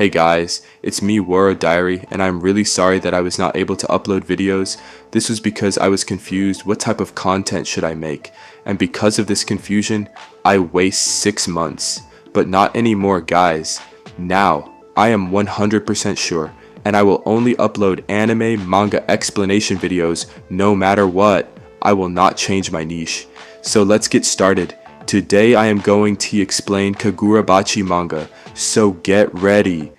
Hey guys, it's me Wara Diary, and I'm really sorry that I was not able to upload videos. This was because I was confused what type of content should I make, and because of this confusion, I waste 6 months. But not anymore guys. Now, I am 100% sure, and I will only upload anime manga explanation videos no matter what. I will not change my niche. So let's get started. Today I am going to explain Kagurabachi manga, so get ready.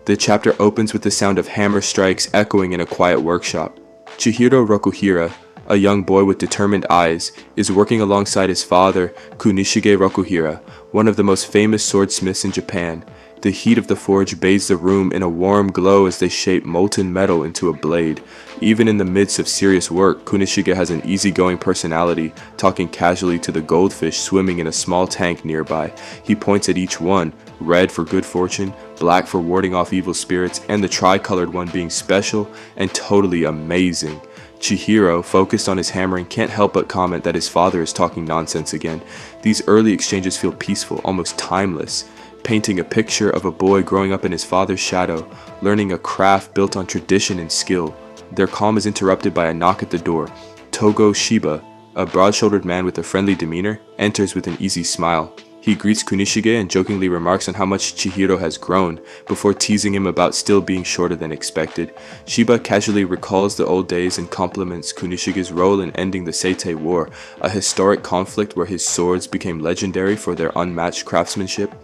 The chapter opens with the sound of hammer strikes echoing in a quiet workshop. Chihiro Rokuhira, a young boy with determined eyes, is working alongside his father, Kunishige Rokuhira, one of the most famous swordsmiths in Japan. The heat of the forge bathes the room in a warm glow as they shape molten metal into a blade. Even in the midst of serious work, Kunishige has an easygoing personality, talking casually to the goldfish swimming in a small tank nearby. He points at each one, red for good fortune, black for warding off evil spirits, and the tricolored one being special and totally amazing. Chihiro, focused on his hammering, can't help but comment that his father is talking nonsense again. These early exchanges feel peaceful, almost timeless, painting a picture of a boy growing up in his father's shadow, learning a craft built on tradition and skill. Their calm is interrupted by a knock at the door. Togo Shiba, a broad-shouldered man with a friendly demeanor, enters with an easy smile. He greets Kunishige and jokingly remarks on how much Chihiro has grown, before teasing him about still being shorter than expected. Shiba casually recalls the old days and compliments Kunishige's role in ending the Seitei War, a historic conflict where his swords became legendary for their unmatched craftsmanship.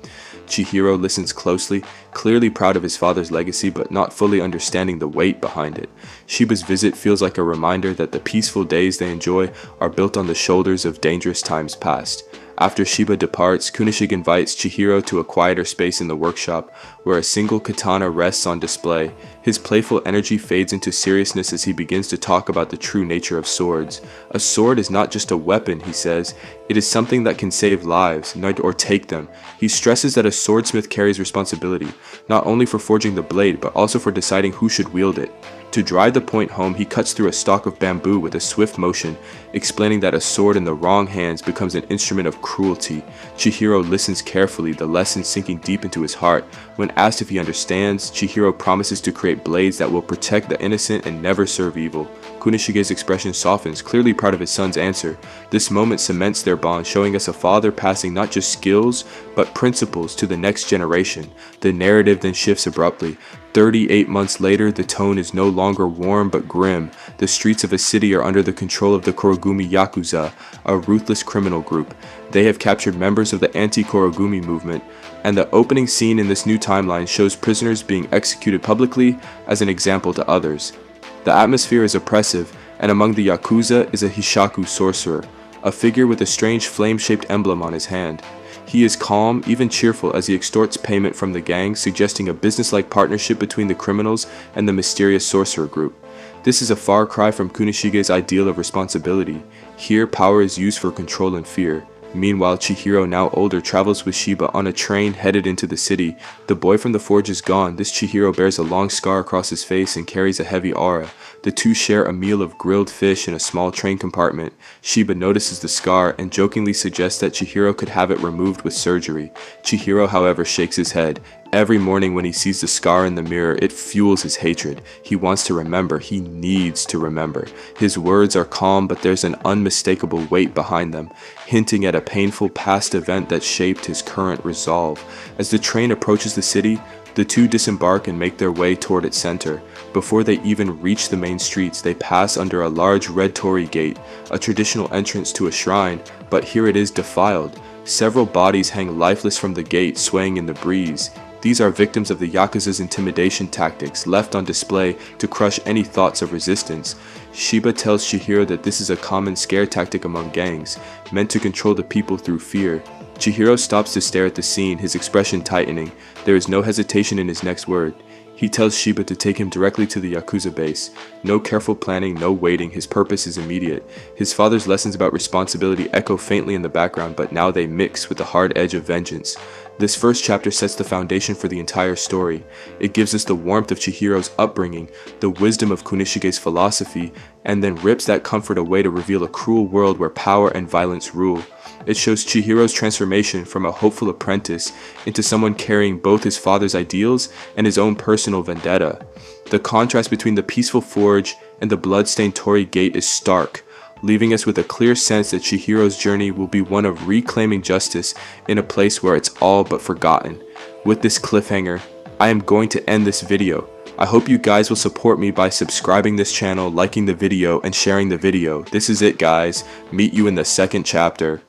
Chihiro listens closely, clearly proud of his father's legacy but not fully understanding the weight behind it. Shiba's visit feels like a reminder that the peaceful days they enjoy are built on the shoulders of dangerous times past. After Shiba departs, Kunishige invites Chihiro to a quieter space in the workshop, where a single katana rests on display. His playful energy fades into seriousness as he begins to talk about the true nature of swords. A sword is not just a weapon, he says. It is something that can save lives, or take them. He stresses that a swordsmith carries responsibility, not only for forging the blade, but also for deciding who should wield it. To drive the point home, he cuts through a stalk of bamboo with a swift motion, explaining that a sword in the wrong hands becomes an instrument of cruelty. Chihiro listens carefully, the lesson sinking deep into his heart. When asked if he understands, Chihiro promises to create blades that will protect the innocent and never serve evil. Kunishige's expression softens, clearly proud of his son's answer. This moment cements their bond, showing us a father passing not just skills, but principles to the next generation. The narrative then shifts abruptly. 38 months later, the tone is no longer warm but grim. The streets of a city are under the control of the Korogumi Yakuza, a ruthless criminal group. They have captured members of the anti-Korogumi movement, and the opening scene in this new timeline shows prisoners being executed publicly as an example to others. The atmosphere is oppressive, and among the Yakuza is a Hishaku sorcerer, a figure with a strange flame-shaped emblem on his hand. He is calm, even cheerful, as he extorts payment from the gang, suggesting a business-like partnership between the criminals and the mysterious sorcerer group. This is a far cry from Kunishige's ideal of responsibility. Here, power is used for control and fear. Meanwhile, Chihiro, now older, travels with Shiba on a train headed into the city. The boy from the forge is gone. This Chihiro bears a long scar across his face and carries a heavy aura. The two share a meal of grilled fish in a small train compartment. Shiba notices the scar and jokingly suggests that Chihiro could have it removed with surgery. Chihiro, however, shakes his head. Every morning when he sees the scar in the mirror, it fuels his hatred. He wants to remember. He needs to remember. His words are calm, but there's an unmistakable weight behind them, hinting at a painful past event that shaped his current resolve. As the train approaches the city, the two disembark and make their way toward its center. Before they even reach the main streets, they pass under a large red torii gate, a traditional entrance to a shrine, but here it is defiled. Several bodies hang lifeless from the gate, swaying in the breeze. These are victims of the Yakuza's intimidation tactics, left on display to crush any thoughts of resistance. Shiba tells Chihiro that this is a common scare tactic among gangs, meant to control the people through fear. Chihiro stops to stare at the scene, his expression tightening. There is no hesitation in his next word. He tells Shiba to take him directly to the Yakuza base. No careful planning, no waiting, his purpose is immediate. His father's lessons about responsibility echo faintly in the background, but now they mix with the hard edge of vengeance. This first chapter sets the foundation for the entire story. It gives us the warmth of Chihiro's upbringing, the wisdom of Kunishige's philosophy, and then rips that comfort away to reveal a cruel world where power and violence rule. It shows Chihiro's transformation from a hopeful apprentice into someone carrying both his father's ideals and his own personal vendetta. The contrast between the peaceful forge and the bloodstained Torii Gate is stark, leaving us with a clear sense that Chihiro's journey will be one of reclaiming justice in a place where it's all but forgotten. With this cliffhanger, I am going to end this video. I hope you guys will support me by subscribing this channel, liking the video, and sharing the video. This is it, guys. Meet you in the second chapter.